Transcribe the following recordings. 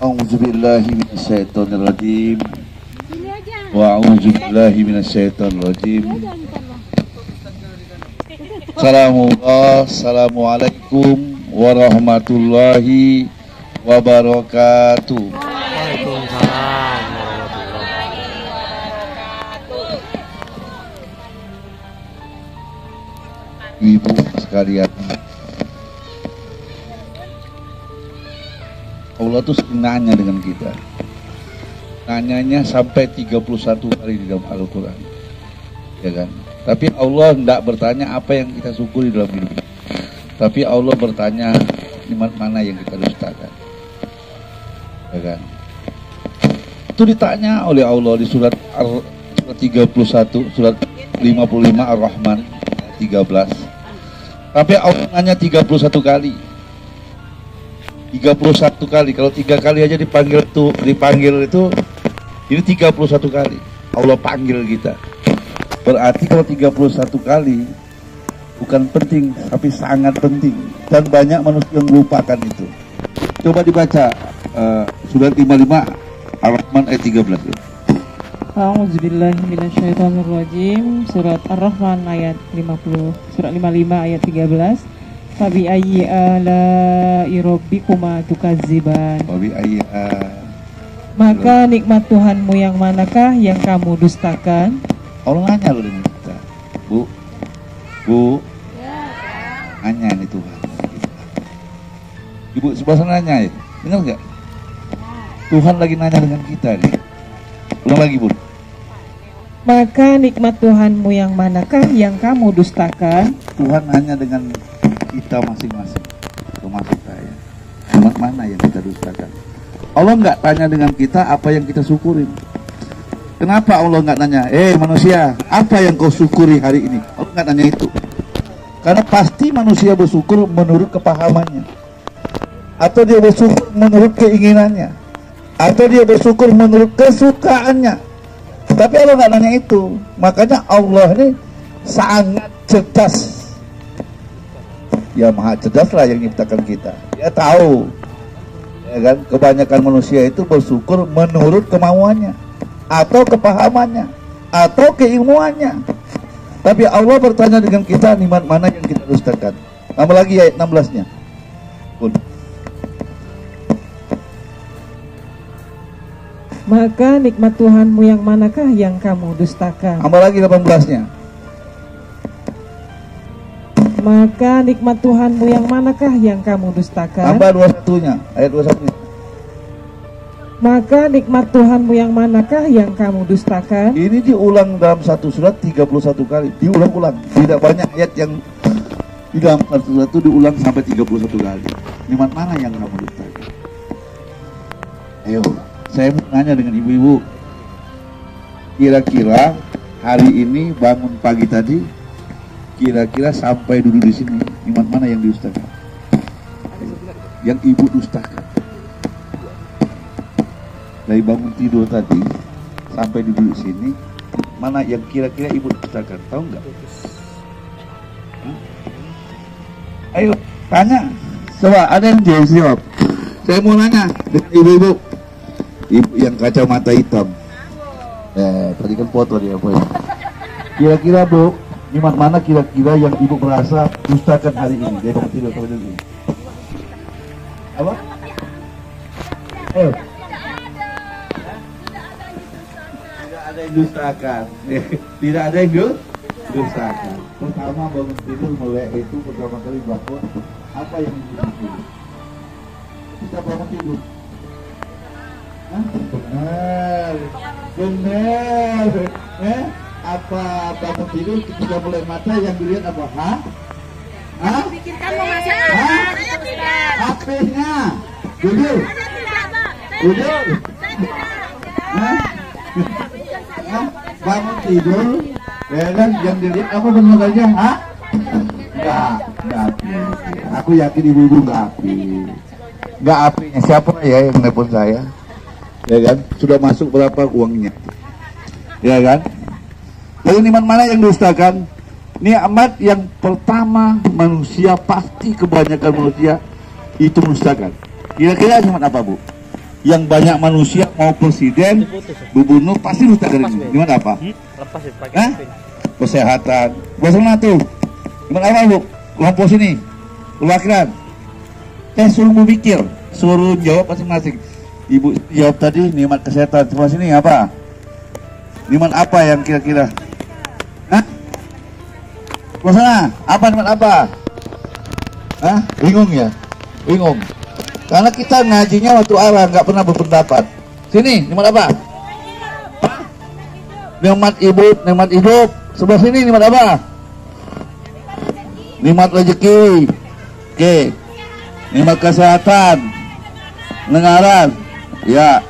A'udzubillahi minasyaitonirrajim. Wa a'udzubillahi minasyaitonirrajim. Assalamualaikum warahmatullahi wabarakatuh. Waalaikumsalam. Ibu sekalian, Allah tuh sering nanya dengan kita. Nanyanya sampai 31 kali di dalam Al-Quran, ya kan? Tapi Allah tidak bertanya apa yang kita syukuri dalam hidup, tapi Allah bertanya nikmat mana yang kita dustakan, ya kan? Itu ditanya oleh Allah di surat 31, surat 55 Ar-Rahman 13. Tapi Allah nanya 31 kali. 31 kali. Kalau 3 kali aja dipanggil itu ini 31 kali Allah panggil kita. Berarti kalau 31 kali bukan penting, tapi sangat penting, dan banyak manusia yang melupakan itu. Coba dibaca surat 55 Ar-Rahman ayat 13. A'udzubillahi minasyaitonirrajim. Surat Ar-Rahman ayat 50, surat 55 ayat 13. Fabi ayyi ala'i rabbikuma tukadziban. Fabi ayyi Maka nikmat Tuhanmu yang manakah yang kamu dustakan? Allah nanya loh dengan kita. Bu nanya nih Tuhan. Ibu sebelah sana nanya ya, dengar nggak? Tuhan lagi nanya dengan kita nih. Ulang lagi Bu. Maka nikmat Tuhanmu yang manakah yang kamu dustakan? Tuhan hanya dengan kita masing-masing, termasuk saya. Nikmat mana yang kita dustakan? Allah nggak tanya dengan kita apa yang kita syukurin. Kenapa Allah nggak nanya, manusia, apa yang kau syukuri hari ini? Allah nggak nanya itu. Karena pasti manusia bersyukur menurut kepahamannya, atau dia bersyukur menurut keinginannya, atau dia bersyukur menurut kesukaannya. Tapi Allah nggak nanya itu. Makanya Allah ini sangat cerdas. Ya maha cerdas lah yang menciptakan kita. Dia tahu, ya kan, kebanyakan manusia itu bersyukur menurut kemauannya, atau kepahamannya, atau keilmuannya. Tapi Allah bertanya dengan kita, nikmat mana yang kita dustakan. Tambah lagi ayat 16-nya. Maka nikmat Tuhanmu yang manakah yang kamu dustakan? Tambah lagi 18-nya. Maka nikmat Tuhanmu yang manakah yang kamu dustakan? Tambah 21-nya, ayat 21-nya. Maka nikmat Tuhanmu yang manakah yang kamu dustakan? Ini diulang dalam satu surat 31 kali. Diulang-ulang. Tidak banyak ayat yang di dalam satu surat itu diulang sampai 31 kali. Nikmat mana yang kamu dustakan? Ayo, saya mau nanya dengan ibu-ibu. Kira-kira hari ini bangun pagi tadi, kira-kira sampai duduk di sini, nikmat mana yang didustakan? Yang ibu dustakan. Dari bangun tidur tadi sampai duduk di sini, mana yang kira-kira ibu dustakan? Tahu nggak? Ayo tanya, coba ada yang jawab. Saya mau nanya dengan ibu-ibu, ibu yang kacamata hitam. Tadi kan foto dia apa ya? Kira-kira Bu, nikmat mana kira-kira yang ibu merasa dustakan hari ini? Dia bangun tidur sampai duduk. Apa? Ayo. Ada yang dustakan. Tidak ada yang dustakan. Pertama bangun tidur mulai itu pertama kali bangun, apa yang didustakan? Kita bangun tidur. Benar. Apa bangun tidur ketika mulai mata yang dilihat apa? Pikirkan mau masak apa? HP-nya. Duduk. Duduk. Bangun tidur, yang dilihat apa benar saja? Enggak api. Aku yakin ibu-ibu enggak api. Enggak apinya siapa ya yang nelpon saya? Ya kan? Sudah masuk berapa uangnya? Ya kan? Jadi nikmat mana yang dustakan? Nikmat yang pertama manusia, pasti kebanyakan manusia itu mendustakan. Kira-kira nikmat apa Bu? yang banyak manusia mau presiden, gubernur pasti rusak dari ini. Gimana apa? Lepas ya, pakai Hah? pin. Kesehatan. Bosan tuh. Gimana apa bu? Kelompok sini. Perwakilan. Suruh berpikir, suruh jawab masing-masing. Ibu jawab tadi nikmat kesehatan. Cuma sini apa? Nikmat apa yang kira-kira? Hah? Bosan apa nikmat apa? Hah? Bingung ya? Bingung. Karena kita ngajinya waktu arah, nggak pernah berpendapat. Sini, nikmat apa? Nikmat hidup. Sebelah sini nikmat apa? Nikmat rezeki. Oke. Nikmat kesehatan. Pendengaran. Ya.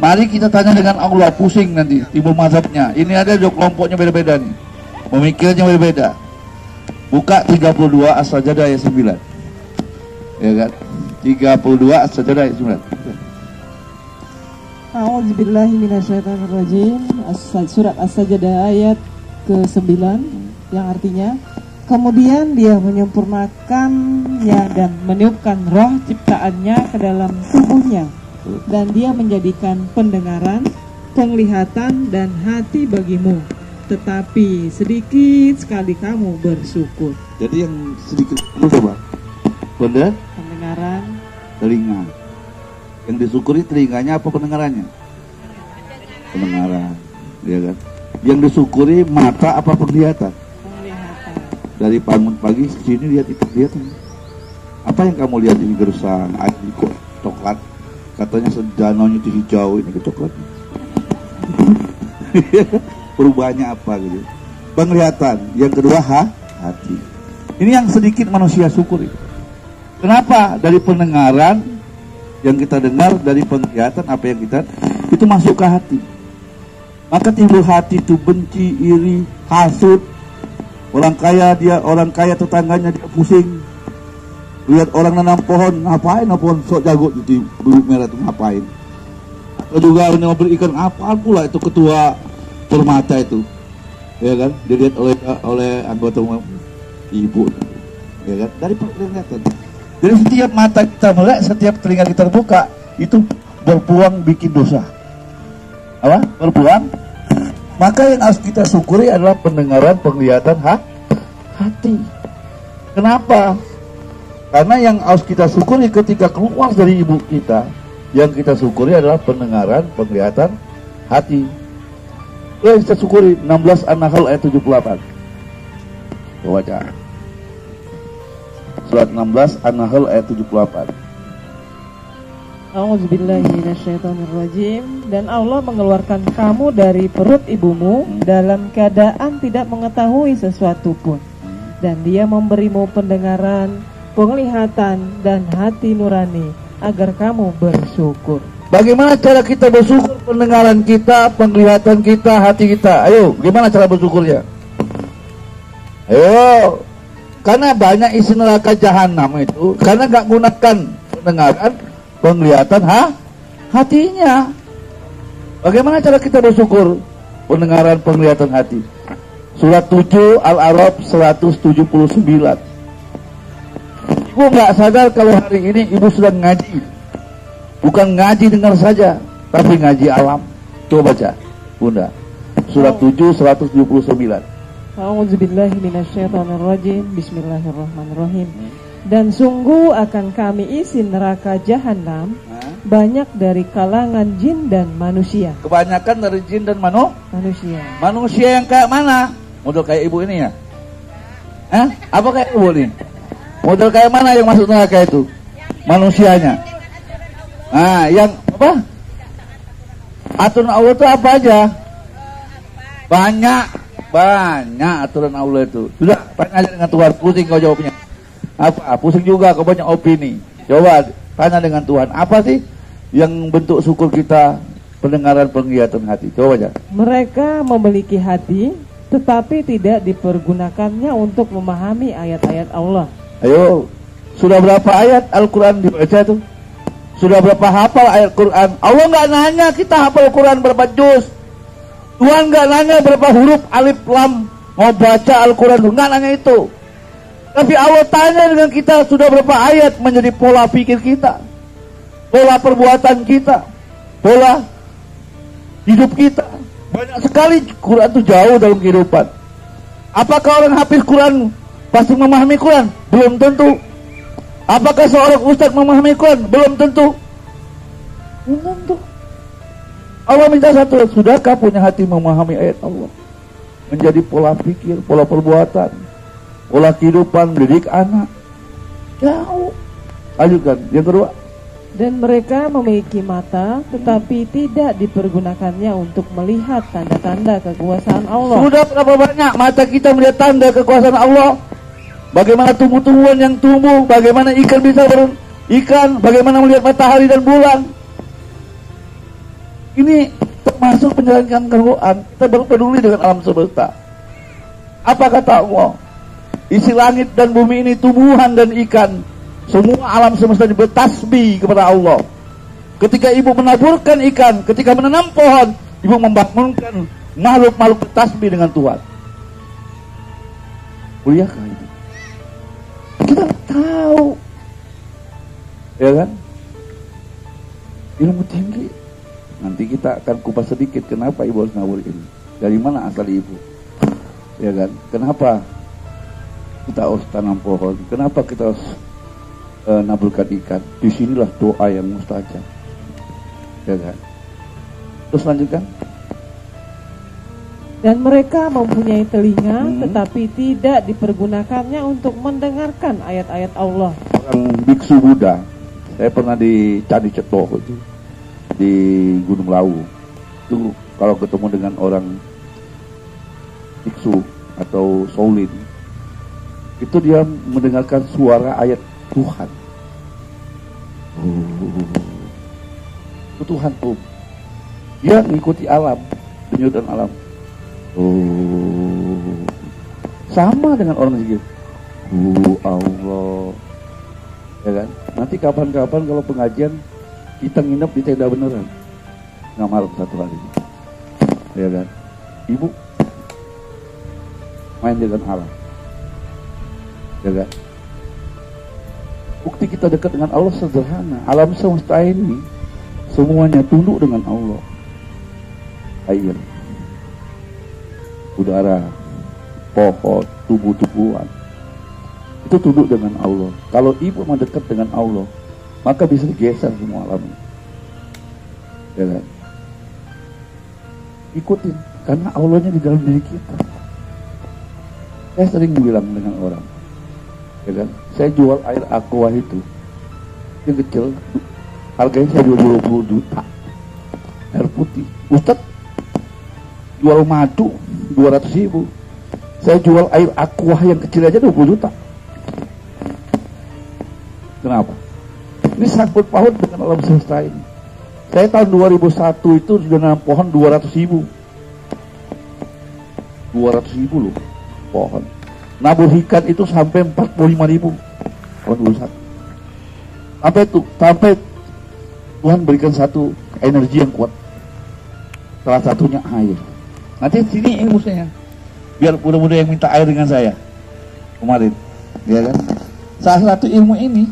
Mari kita tanya dengan Allah, pusing nanti timbul mazhabnya. Ini ada kelompoknya beda-beda nih. Pemikirnya beda-beda. Buka 32 As-Sajdah ayat 9. Ya kan? 32 As-Sajdah ayat 9. A'udzubillahi minasyaitonirrajim. Surat As-Sajdah ayat ke-9 yang artinya kemudian dia menyempurnakannya dan meniupkan roh ciptaannya ke dalam tubuhnya dan dia menjadikan pendengaran, penglihatan dan hati bagimu, tetapi sedikit sekali kamu bersyukur. Jadi yang sedikit itu coba. Pendengaran, Telinga. Yang disyukuri telinganya apa pendengarannya? Pendengaran, ya kan? Yang disyukuri mata apa penglihatan? penglihatan. Dari bangun pagi sini lihat itu kelihatan. Apa yang kamu lihat ini gersang, air kok coklat? Katanya danaunya itu hijau, ini ke coklat. Perubahannya apa gitu? Penglihatan. Yang kedua hati. Ini yang sedikit manusia syukuri. Kenapa? Dari pendengaran yang kita dengar, dari penglihatan apa yang kita itu masuk ke hati. Maka timbul hati itu benci, iri, hasut. Orang kaya tetangganya dia pusing. Lihat orang nanam pohon, ngapain pohon sok jago di bulu merah itu ngapain? Atau juga ini mau berikan apaan pula itu ketua permata itu, ya kan? Dilihat oleh anggota ibu, ya kan? Dari penglihatan. Jadi setiap mata kita melek, setiap telinga kita terbuka, itu berpeluang bikin dosa. Apa? Berpeluang. Maka yang harus kita syukuri adalah pendengaran, penglihatan, hati. Kenapa? Karena yang harus kita syukuri ketika keluar dari ibu kita, yang kita syukuri adalah pendengaran, penglihatan, hati. Itu yang kita syukuri. 16 An-Nahl ayat 78. Coba baca. Surat 16 An-Nahl ayat 78. A'udzubillahi minasyaitonirrajim. Dan Allah mengeluarkan kamu dari perut ibumu dalam keadaan tidak mengetahui sesuatu pun. Dan dia memberimu pendengaran, penglihatan dan hati nurani agar kamu bersyukur. Bagaimana cara kita bersyukur? Pendengaran kita, penglihatan kita, hati kita. Ayo, gimana cara bersyukurnya? Ayo. Karena banyak isi neraka jahanam itu karena gak gunakan pendengaran, penglihatan, hatinya. Bagaimana cara kita bersyukur? Pendengaran, penglihatan, hati. Surat 7 Al-A'raf 179. Ibu nggak sadar kalau hari ini ibu sedang ngaji. Bukan ngaji dengar saja, tapi ngaji alam. Coba baca, Bunda. Surat 7 179. A'udzubillahi minasyaitonirrajim. Bismillahirrahmanirrahim. Dan sungguh akan kami isi neraka jahanam banyak dari kalangan jin dan manusia. Kebanyakan dari jin dan Manusia. manusia yang kayak mana? Model kayak ibu ini ya? Apa kayak ibu ini? Model kayak mana yang masuk neraka itu? Manusianya. Nah, yang apa? Aturan Allah itu apa aja? Banyak aturan Allah itu. Sudah, tanya aja dengan Tuhan. Pusing kau jawabnya. Apa? Pusing juga kau banyak opini. Coba tanya dengan Tuhan. Apa sih yang bentuk syukur kita? Pendengaran, penglihatan, hati. Coba aja. Mereka memiliki hati, tetapi tidak dipergunakannya untuk memahami ayat-ayat Allah. Ayo, sudah berapa ayat Al-Quran dibaca itu? Sudah berapa hafal ayat Quran? Allah nggak nanya kita hafal Quran berapa juz. Tuhan nggak nanya berapa huruf alif lam mau baca Al-Quran, nggak nanya itu. Tapi Allah tanya dengan kita sudah berapa ayat menjadi pola pikir kita. pola perbuatan kita, pola hidup kita. Banyak sekali Quran itu jauh dalam kehidupan. Apakah orang hafiz Quran pasti memahami Quran? Belum tentu. Apakah seorang ustaz memahami Quran? Belum tentu. Belum tentu. Allah minta satu, sudahkah punya hati memahami ayat Allah? Menjadi pola pikir, pola perbuatan, pola kehidupan, mendidik anak. Jauh. Lanjutkan, yang kedua. Dan mereka memiliki mata, tetapi tidak dipergunakannya untuk melihat tanda-tanda kekuasaan Allah. Sudah berapa banyak mata kita melihat tanda kekuasaan Allah? Bagaimana tumbuh-tumbuhan yang tumbuh, bagaimana ikan bisa berikan, bagaimana melihat matahari dan bulan. Ini termasuk menjalankan Quran. Kita berpeduli dengan alam semesta. Apa kata Allah? Isi langit dan bumi ini tumbuhan dan ikan. Semua alam semesta ini bertasbih kepada Allah. Ketika ibu menaburkan ikan, ketika menanam pohon, ibu membangunkan makhluk-makhluk bertasbih dengan Tuhan. Muliakah itu? Kita tahu, ya kan? Ilmu tinggi. Nanti kita akan kupas sedikit kenapa ibu harus nabur ini. Dari mana asal ibu? Ya kan? Kenapa kita harus tanam pohon? Kenapa kita harus naburkan ikan? Disinilah doa yang mustajab. Ya kan? Terus lanjutkan. Dan mereka mempunyai telinga, tetapi tidak dipergunakannya untuk mendengarkan ayat-ayat Allah. Orang biksu Buddha, saya pernah di Candi Ceto itu, di Gunung Lawu. Itu kalau ketemu dengan orang biksu atau Shaolin, itu dia mendengarkan suara ayat Tuhan. Itu Tuhan tuh. Dia mengikuti alam, penyudutan alam. Sama dengan orang zikir. Allah. Ya kan? Nanti kapan-kapan kalau pengajian kita nginep di tenda beneran. Ngamal satu hari. Ya kan? Ibu main dengan alam. Ya kan? Bukti kita dekat dengan Allah sederhana. Alam semesta ini semuanya tunduk dengan Allah. Air, udara, pohon, tumbuh-tumbuhan, itu tunduk dengan Allah. Kalau ibu mendekat dengan Allah, maka bisa digeser semua alam. Ya kan? Ikutin, karena Allahnya di dalam diri kita. Saya sering bilang dengan orang, ya kan? Saya jual air aqua itu, yang kecil, harganya saya jual 20 juta. Air putih. Ustaz jual madu 200.000. Saya jual air aqua yang kecil aja 20 juta. Kenapa? Ini sangkut paut dengan alam semesta ini. Saya tahun 2001 itu sudah nanam pohon 200.000. 200.000 loh pohon. Nabur ikan itu sampai 45.000 tahun 21. Sampai Tuhan berikan satu energi yang kuat. Salah satunya air. Nanti sini ilmu saya. Biar muda-muda yang minta air dengan saya kemarin, ya kan? Salah satu ilmu ini,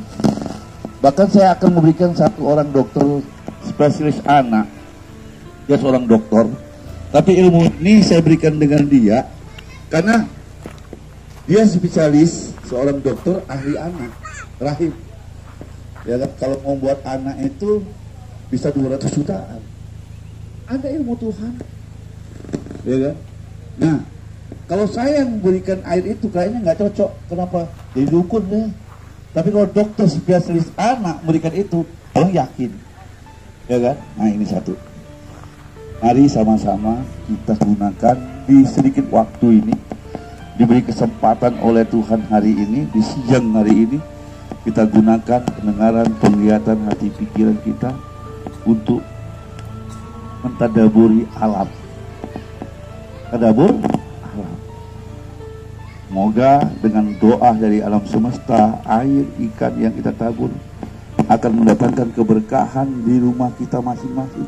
bahkan saya akan memberikan satu orang dokter spesialis anak. Dia seorang dokter, tapi ilmu ini saya berikan dengan dia karena dia spesialis, seorang dokter ahli anak, rahim. Ya kan? Kalau mau buat anak itu bisa 200 jutaan. Ada ilmu Tuhan. Ya kan? Nah, kalau saya yang memberikan air itu kayaknya nggak cocok. Kenapa? Jadi dukun deh. Tapi kalau dokter spesialis anak memberikan itu, orang yakin. Ya kan? Nah, ini satu. Mari sama-sama kita gunakan di sedikit waktu ini, diberi kesempatan oleh Tuhan hari ini, di siang hari ini, kita gunakan pendengaran, penglihatan, hati pikiran kita untuk mentadaburi alam. Tadabur alam. Semoga dengan doa dari alam semesta, air, ikan yang kita tabur akan mendatangkan keberkahan di rumah kita masing-masing.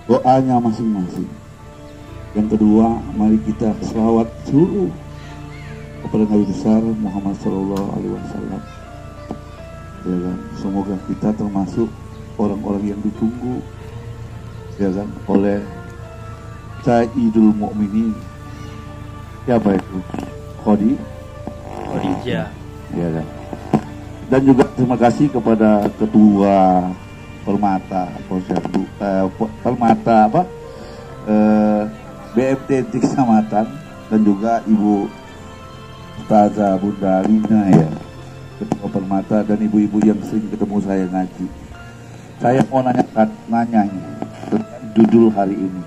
Doanya masing-masing. Yang kedua, mari kita selawat suruh kepada Nabi besar Muhammad SAW. Ya kan? Semoga kita termasuk orang-orang yang ditunggu, ya kan, oleh Sayyidul Mukminin. Siapa itu? Khadijah. Ya kan? Dan juga terima kasih kepada Ketua Permata BMT Kecamatan dan juga Ibu Ustazah Bunda Lina, ya, Ketua Permata, dan ibu-ibu yang sering ketemu saya ngaji. Saya mau nanya tentang judul hari ini.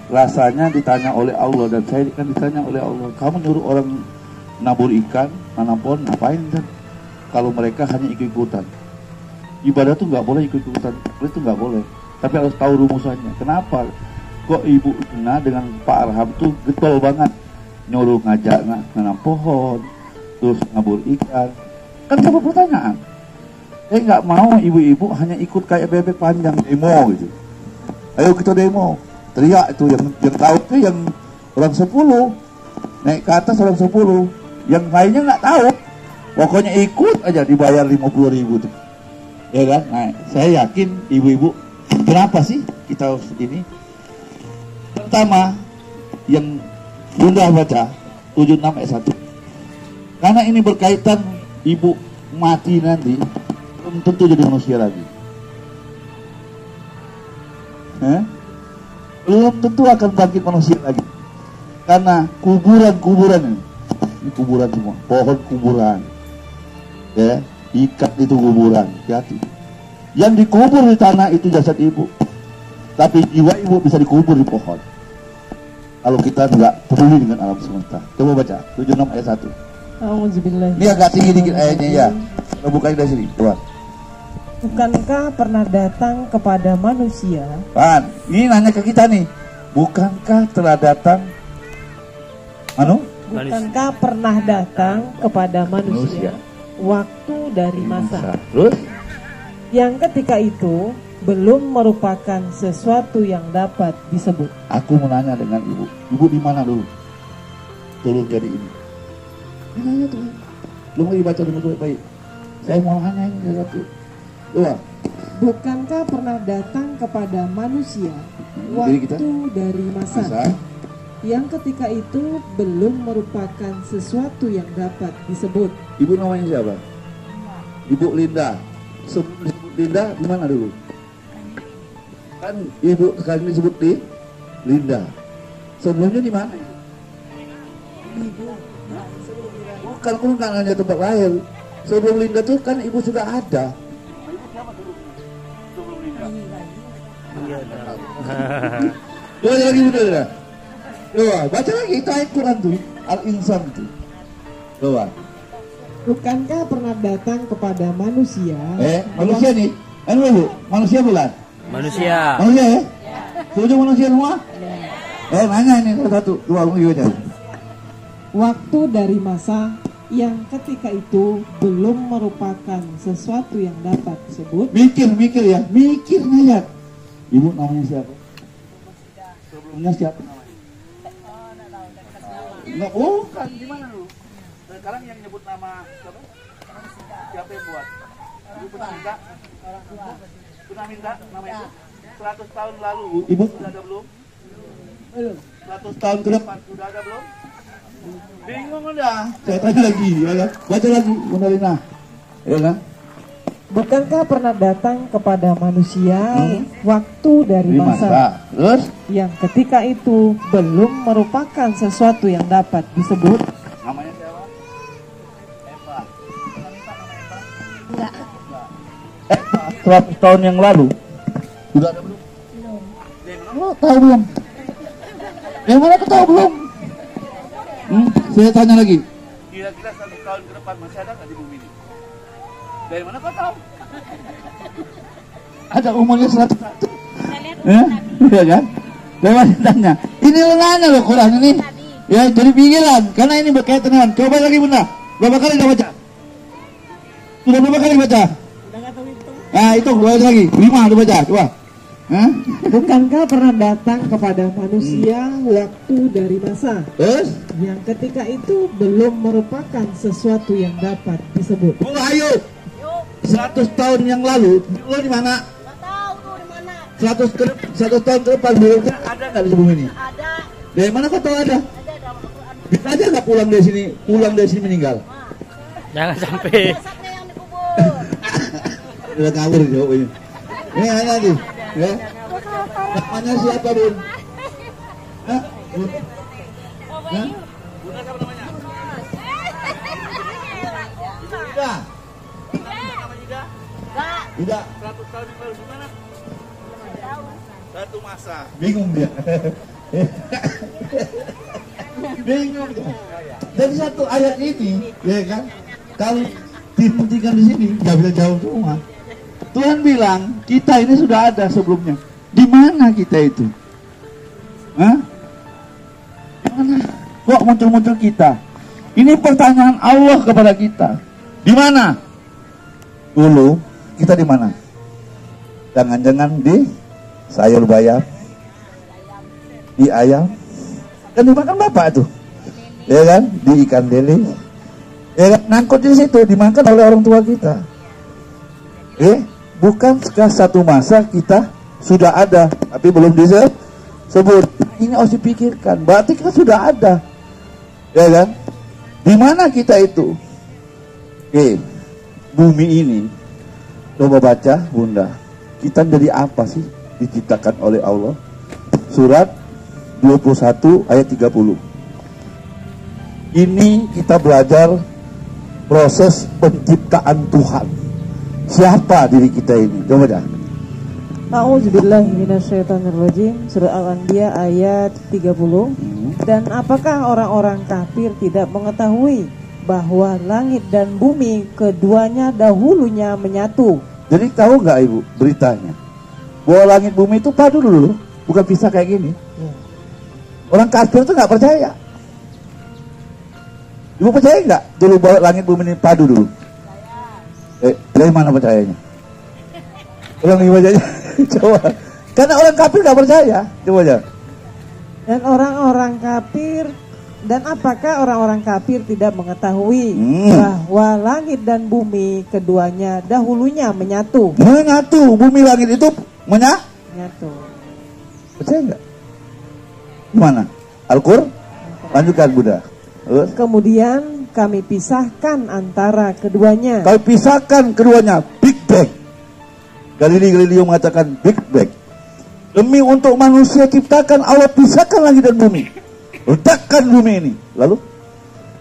Rasanya ditanya oleh Allah, dan saya kan ditanya oleh Allah, kamu nyuruh orang nabur ikan, nanam pohon, ngapain kan? Kalau mereka hanya ikut-ikutan. Ibadah tuh nggak boleh ikut-ikutan, itu nggak boleh. Tapi harus tahu rumusannya. Kenapa kok Ibu Ina dengan Pak Arham tuh getol banget, nyuruh ngajak nanam pohon, terus nabur ikan? Kan coba pertanyaan. Saya nggak mau ibu-ibu hanya ikut kayak bebek panjang demo gitu. Ayo kita demo, teriak itu yang tahu tuh yang orang 10, naik ke atas orang 10, yang lainnya nggak tahu. Pokoknya ikut aja, dibayar 50.000 tuh. Ya kan? Nah, saya yakin ibu-ibu, kenapa sih kita harus ini? Pertama, yang Bunda baca 76 ayat 1. Karena ini berkaitan ibu mati nanti, belum tentu jadi manusia lagi. Belum tentu akan bangkit manusia lagi. Karena kuburan-kuburan ini kuburan semua, pohon kuburan. Ya, ikan itu kuburan, hati. Yang dikubur di tanah itu jasad ibu, tapi jiwa ibu bisa dikubur di pohon. Kalau kita nggak peduli dengan alam semesta. Coba baca 76 ayat 1. Auzubillahi. Ini agak tinggi dikit ayatnya ya. Kita bukain dari sini, coba. Bukankah pernah datang kepada manusia? Pan, ini nanya ke kita nih. Bukankah telah datang Bukankah pernah datang kepada manusia waktu dari masa Terus? yang ketika itu belum merupakan sesuatu yang dapat disebut? Aku mau nanya dengan ibu. Ibu di mana dulu? Tolong jadi ini. Ini nanya tuh. Belum lagi baca dengan baik-baik. Saya mau nanya ini satu. Dua. Bukankah pernah datang kepada manusia Jadi kita waktu dari masa yang ketika itu belum merupakan sesuatu yang dapat disebut? Ibu namanya siapa? Ibu Linda. Sebelum disebut Linda di mana dulu? Kan ibu sekarang disebut di Linda. Sebelumnya di mana? Bukan, aku nggak nanya tempat lahir. Sebelum Linda tuh kan ibu sudah ada. Ibu siapa dulu? Sebelum Linda. Coba lagi Linda. Coba baca lagi itu ayat Quran tuh, Al-Insan tuh. Coba. Bukankah pernah datang kepada manusia? Manusia nih. Ibu, manusia bukan? Manusia. Manusia ya? Setuju manusia semua? Nanya ini satu, dua, baca. Waktu dari masa yang ketika itu belum merupakan sesuatu yang dapat disebut. Mikir ya, mikirnya ya. Ibu namanya siapa? Sebelumnya siapa namanya? Nggak, bukan, gimana dulu? Sekarang yang nyebut nama siapa? Siapa yang buat? Ibu pernah minta? Pernah minta nama itu? 100 tahun lalu, ibu sudah ada belum? Belum. 100 tahun ke depan sudah ada belum? Bingung udah. Saya tanya lagi, ya. Baca lagi, Bunda Lina. Ya kan? Bukankah pernah datang kepada manusia waktu dari masa terus yang ketika itu belum merupakan sesuatu yang dapat disebut? Namanya siapa? Eva. Pernah minta nama Eva? Enggak. Eva 100 tahun yang lalu sudah ada belum? Belum. Lo tahu belum? Yang mana kau tahu belum? Saya tanya lagi. Kira-kira 100 tahun ke depan masih ada nggak di bumi ini? Dari mana kau tahu? Ada umurnya 100 tahun. Iya kan? Dari mana tanya? Ini lo nanya loh Quran ini. Ya jadi pikiran, karena ini berkaitan dengan. Coba lagi Bunda. Berapa kali dah baca? Sudah berapa kali baca? Nah itu dua lagi, 5 udah baca, coba. Bukankah pernah datang kepada manusia waktu dari masa Terus? yang ketika itu belum merupakan sesuatu yang dapat disebut? Ayo. 100 tahun yang lalu, lo di mana? Nggak tahu tuh di mana. 100 tahun ke depan, buruknya ada nggak di bumi ini? Ada. Dari mana kau tahu ada? Ada dalam Al-Quran. Bisa aja nggak pulang dari sini meninggal? Jangan sampai. Jasadnya yang dikubur. Udah ngawur jawabnya. Ini hanya nih, ya. Namanya siapa, Bun? Hah? Bun? Hah? Bunda siapa namanya? Ida. Ida. 100 tahun yang lalu gimana? Satu masa. Bingung dia. Bingung dia. Dari satu ayat ini, ya kan? Kalau dihentikan di sini, nggak bisa jauh semua. Tuhan bilang kita ini sudah ada sebelumnya. Di mana kita itu? Hah? Di mana? Kok muncul-muncul kita? Ini pertanyaan Allah kepada kita. Di mana? Dulu kita di mana? Jangan-jangan di sayur bayam, di ayam, kan dimakan bapak tuh, ya kan? Di ikan lele, ya kan? Nangkut di situ, dimakan oleh orang tua kita. Bukankah satu masa kita sudah ada, tapi belum disebut? Ini harus dipikirkan. Berarti kita sudah ada, ya kan? Di mana kita itu? Bumi ini, coba baca, Bunda. Kita dari apa sih diciptakan oleh Allah? Surat 21 ayat 30. Ini kita belajar proses penciptaan Tuhan. Siapa diri kita ini? Coba dah. A'udzubillahi minasyaitonirrajim. Surah Al-Anbiya ayat 30. Dan apakah orang-orang kafir tidak mengetahui bahwa langit dan bumi keduanya dahulunya menyatu? Jadi tahu nggak Ibu beritanya? Bahwa langit bumi itu padu dulu, bukan pisah kayak gini. Orang kafir itu nggak percaya. Ibu percaya nggak dulu bahwa langit bumi ini padu dulu? Dari mana percayanya? Ulang Ibu aja. Coba. Karena orang kafir nggak percaya. Coba aja. Dan apakah orang-orang kafir tidak mengetahui bahwa langit dan bumi keduanya dahulunya menyatu? Menyatu, bumi langit itu Menyatu. Percaya nggak? Gimana? Al-Qur'an? Lanjutkan Bunda. Kemudian kami pisahkan antara keduanya. Kalau pisahkan keduanya, Big Bang. Galileo mengatakan Big Bang. Demi untuk manusia ciptakan, Allah pisahkan langit dan bumi. Letakkan bumi ini. Lalu?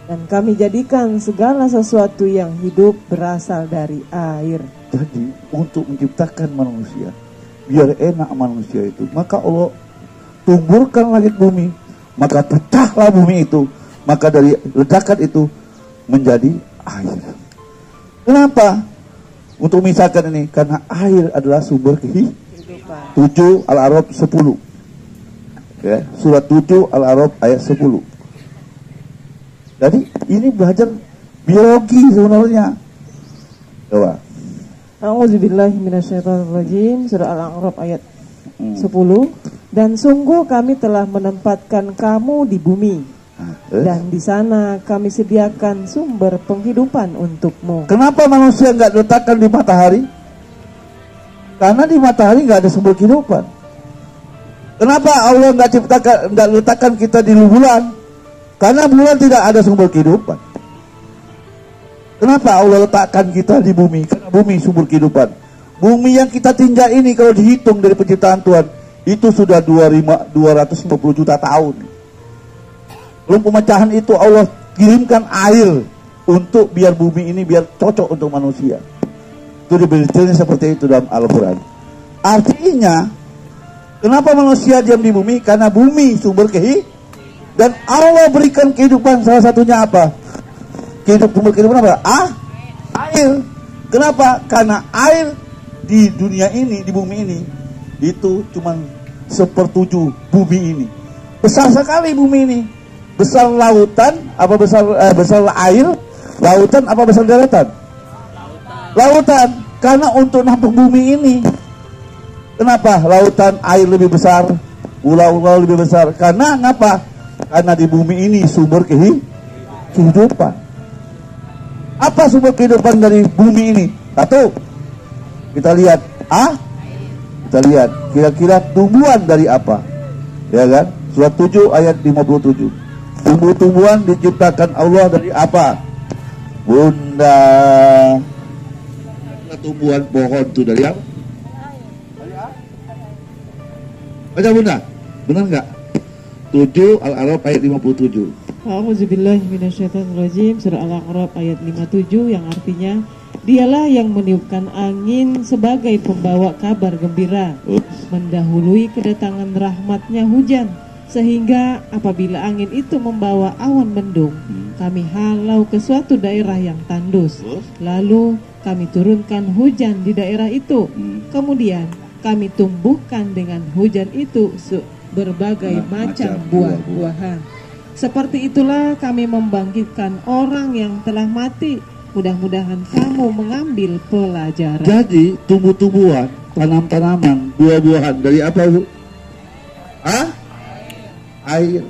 Dan kami jadikan segala sesuatu yang hidup berasal dari air. Jadi untuk menciptakan manusia, biar enak manusia itu, maka Allah tumburkan langit bumi, maka pecahlah bumi itu, maka dari ledakan itu menjadi air. Kenapa? Untuk misalkan ini, karena air adalah sumber kehidupan. 7 Al-A'raf 10. Ya, surat 7 Al-A'raf ayat 10. Jadi ini belajar biologi sebenarnya. Coba. A'udzubillahi minasyaitonirrajim. Surah Al-A'raf ayat 10. Dan sungguh kami telah menempatkan kamu di bumi. Dan di sana kami sediakan sumber penghidupan untukmu. Kenapa manusia nggak letakkan di matahari? Karena di matahari nggak ada sumber kehidupan. Kenapa Allah nggak letakkan kita di bulan? Karena bulan tidak ada sumber kehidupan. Kenapa Allah letakkan kita di bumi? Karena bumi sumber kehidupan. Bumi yang kita tinjau ini kalau dihitung dari penciptaan Tuhan, itu sudah 250 juta tahun. Belum pemecahan itu Allah kirimkan air untuk biar bumi ini biar cocok untuk manusia. Itu diberikan seperti itu dalam Al-Quran. Artinya, kenapa manusia diam di bumi? Karena bumi sumber kehidupan. Dan Allah berikan kehidupan, salah satunya apa? Sumber kehidupan apa? Air. Kenapa? Karena air di dunia ini, di bumi ini, itu cuma 1/7 bumi ini. Besar sekali bumi ini. Besar lautan, apa besar air? Lautan apa besar daratan? Lautan. Karena untuk nampung bumi ini. Kenapa lautan air lebih besar, pulau-pulau lebih besar? Karena ngapa? Karena di bumi ini sumber kehidupan. Apa sumber kehidupan dari bumi ini? Satu, kita lihat kita lihat kira-kira tumbuhan dari apa, ya kan? Surat 7 ayat 57. Tumbuh-tumbuhan diciptakan Allah dari apa? Bunda. Tumbuhan pohon itu dari apa? Baca Bunda, benar nggak? 7 Al-A'raf ayat 57. A'udzubillahi minasyaitonirrajim. Surah Al-A'raf ayat 57 yang artinya Dialah yang meniupkan angin sebagai pembawa kabar gembira, mendahului kedatangan rahmatnya hujan, sehingga apabila angin itu membawa awan mendung, kami halau ke suatu daerah yang tandus, lalu kami turunkan hujan di daerah itu. Kemudian kami tumbuhkan dengan hujan itu berbagai macam buah-buahan. Seperti itulah kami membangkitkan orang yang telah mati. Mudah-mudahan kamu mengambil pelajaran. Jadi tumbuh-tumbuhan, tanam-tanaman, buah-buahan dari apa, Bu? Air.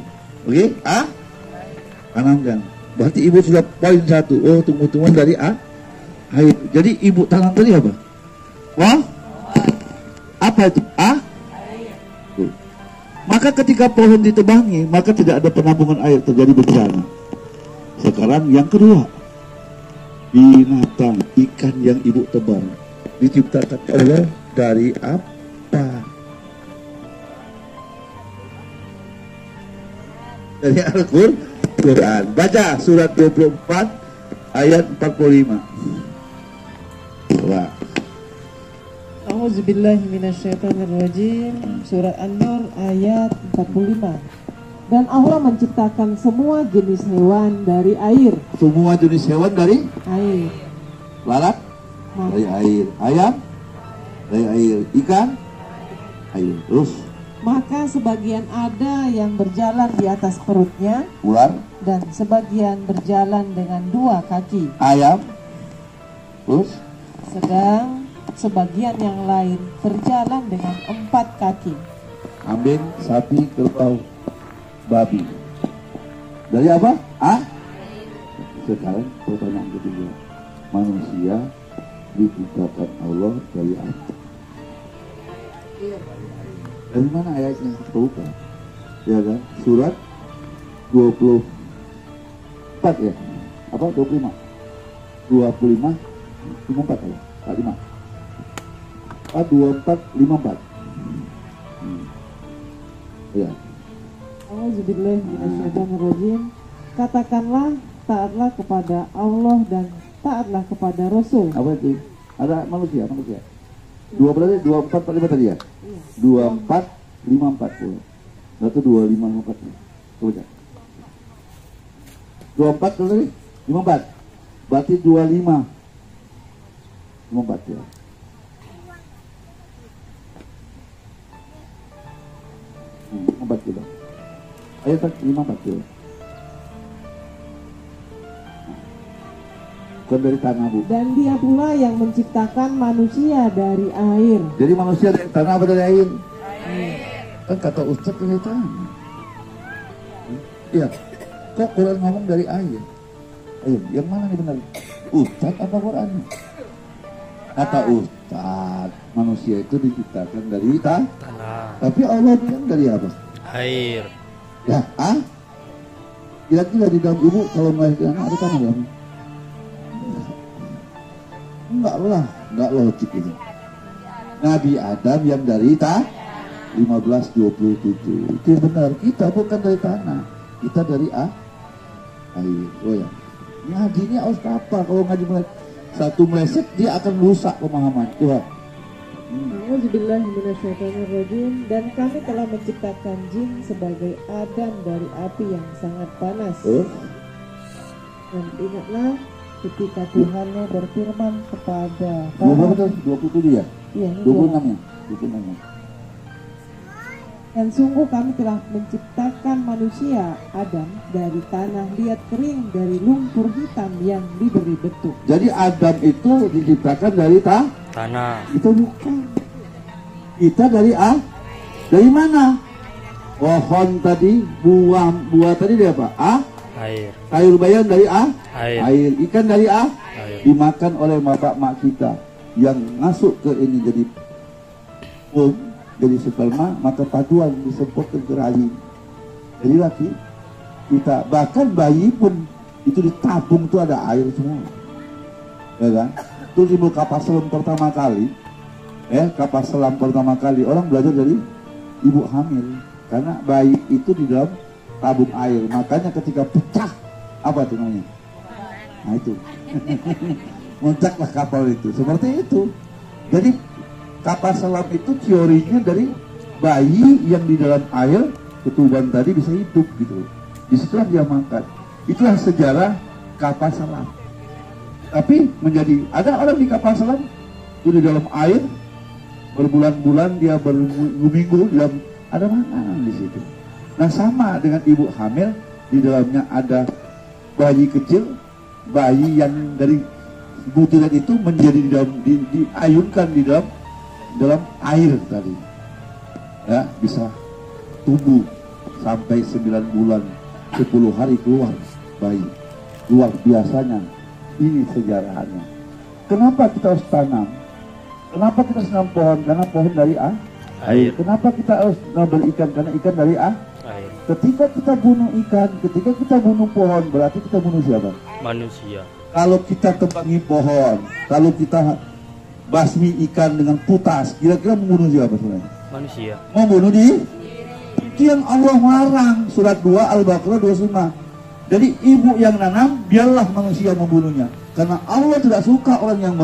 Oke? Tanamkan. Berarti ibu sudah poin 1. Oh, tumbuh-tumbuhan dari air. Jadi ibu tanam tadi apa? Wah? Apa itu? Air. Maka ketika pohon ditebangi, maka tidak ada penampungan air, terjadi bencana. Sekarang yang kedua, binatang, ikan yang ibu tebar diciptakan Allah dari apa? Dari Al-Quran. Baca surat 24 ayat 45. Coba. A'udzubillahi minasyaitonirrajim. Surat An-Nur ayat 45. Dan Allah menciptakan semua jenis hewan dari air. Semua jenis hewan dari Air. lalat dari air, ayam dari air, ikan air. Terus Maka sebagian ada yang berjalan di atas perutnya, ular, dan sebagian berjalan dengan 2 kaki. ayam, terus Sedang sebagian yang lain berjalan dengan 4 kaki. kambing, sapi, kerbau, babi. Dari apa? Sekarang pertanyaan ketiga, manusia diciptakan Allah dari apa? Dari mana ayatnya? Bukan. Ya kan? Surat 24 ya? Apa? 25? 25 54 ya? 45. 24 54. Ya. A'udzubillahi minasyaitonirrajim. Katakanlah, taatlah kepada Allah dan taatlah kepada Rasul. Apa itu? Ada manusia. Dua berarti 24 45 tadi ya? 24 54 pula. Berarti 25 54. Coba. 24 tadi 54. Berarti 25 54 ya. Empat kilo. Ayo tak 54 kilo. Bukan dari tanah, Bu. Dan dia pula yang menciptakan manusia dari air. Jadi manusia dari tanah apa dari air? Kan kata Ustaz dari tanah. Iya. Kok Quran ngomong dari air? Ayo, yang mana nih benar? Ustaz apa Quran? Kata Ustaz, manusia itu diciptakan dari tanah, tapi Allah bilang dari apa? air. Ya, kira-kira di dalam ibu kalau melahirkan anak ada tanah dalam? Enggak lah, enggak logik itu. Nabi Adam yang dari 1527 itu benar, kita bukan dari tanah, kita dari air. Oh ya, ngaji ini harus apa? Kalau ngaji satu meleset dia akan rusak pemahaman. Coba. A'udzubillahi minasyaitonirrajim. Dan kami telah menciptakan jin sebagai Adam dari api yang sangat panas. Dan ingatlah ketika Tuhannya berfirman kepada 27 ya? Iya, 26 ya? 26 ya? Dan sungguh kami telah menciptakan manusia Adam dari tanah liat kering, dari lumpur hitam yang diberi bentuk. Jadi Adam itu diciptakan dari Tanah, itu bukan. Kita dari dari mana? Pohon tadi, buah tadi dari apa? air, Sayur bayam dari air, air. Ikan dari dimakan oleh bapak mak kita yang masuk ke ini jadi jadi sperma, maka paduan disemprotkan ke rahim. Jadi laki kita, bahkan bayi pun itu ditabung tuh ada air semua, ya kan? Itu timbul kapal selam pertama kali, kapal selam pertama kali orang belajar dari ibu hamil, karena bayi itu di dalam tabung air, makanya ketika pecah apa tuh namanya? Nah itu, muncaklah kapal itu, seperti itu. Jadi kapal selam itu teorinya dari bayi yang di dalam air ketuban tadi bisa hidup gitu. Disitulah dia makan. Itulah sejarah kapal selam. Tapi menjadi ada orang di kapal selam itu di dalam air berbulan-bulan, dia berminggu dalam ada makanan di situ. Nah sama dengan ibu hamil, di dalamnya ada bayi kecil, bayi yang dari butiran itu menjadi di dalam diayunkan di dalam air tadi, ya bisa tumbuh sampai 9 bulan 10 hari keluar bayi. Luar biasanya, ini sejarahnya. Kenapa kita harus tanam? Kenapa kita harus nanam pohon? Karena pohon dari air. Kenapa kita harus berikan? Karena ikan dari air. Ketika kita bunuh ikan, ketika kita bunuh pohon, berarti kita bunuh siapa? Manusia. Kalau kita tebangi pohon, kalau kita basmi ikan dengan putas, kira-kira membunuh siapa sebenarnya? Manusia. Membunuh diri. Itu yang Allah larang, surat 2 Al-Baqarah 25. Jadi ibu yang nanam, biarlah manusia membunuhnya, karena Allah tidak suka orang yang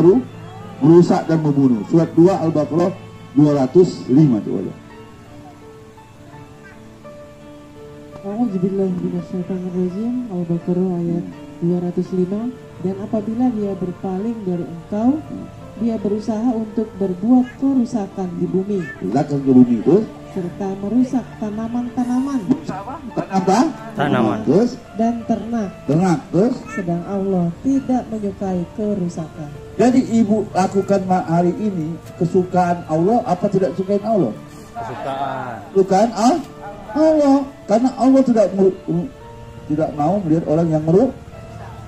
merusak dan membunuh. Surat 2 Al-Baqarah 205 itu aja. A'udzubillahi minasyaitonirrajim. Al-Baqarah ayat 205. Dan apabila dia berpaling dari engkau, dia berusaha untuk berbuat kerusakan di bumi. Kerusakan di bumi itu serta merusak tanaman-tanaman. Tanaman. Terus dan ternak. Terus. Sedang Allah tidak menyukai kerusakan. Jadi ibu lakukan hari ini kesukaan Allah apa tidak sukain Allah? Kesukaan Allah. Karena Allah tidak mau melihat orang yang merusak.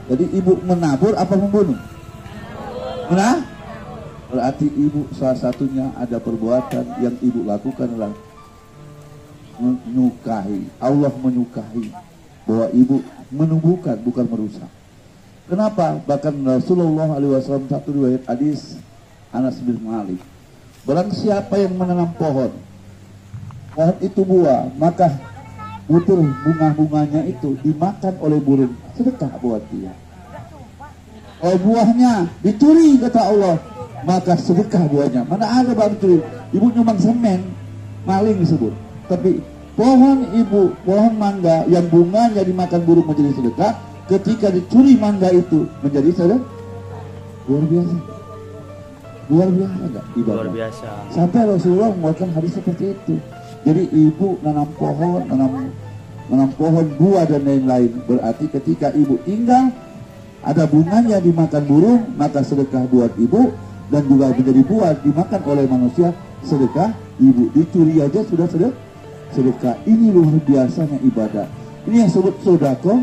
Jadi ibu menabur apa membunuh? Berarti ibu salah satunya ada perbuatan yang ibu lakukan adalah menyukai. Allah menyukai bahwa ibu menumbuhkan bukan merusak. Kenapa? Bahkan Rasulullah SAW satu riwayat hadis Anas bin Malik, barang siapa yang menanam pohon itu buah, maka butir bunga-bunganya itu dimakan oleh burung, sedekah buat dia. Kalau buahnya dicuri kata Allah, maka sedekah buahnya. Mana ada bang curi? Ibu nyumbang semen, maling disebut. Tapi pohon mangga yang bunganya dimakan burung menjadi sedekah, ketika dicuri mangga itu menjadi sedekah. Luar biasa enggak ibadah? Luar biasa. Sampai Rasulullah membuatkan hadis seperti itu. Jadi ibu nanam pohon buah dan lain-lain, berarti ketika ibu tinggal ada bunganya dimakan burung, maka sedekah buat ibu, dan juga menjadi buah dimakan oleh manusia, sedekah ibu. Dicuri aja sudah sedekah. Ini luar biasanya ibadah. Ini yang disebut sedekah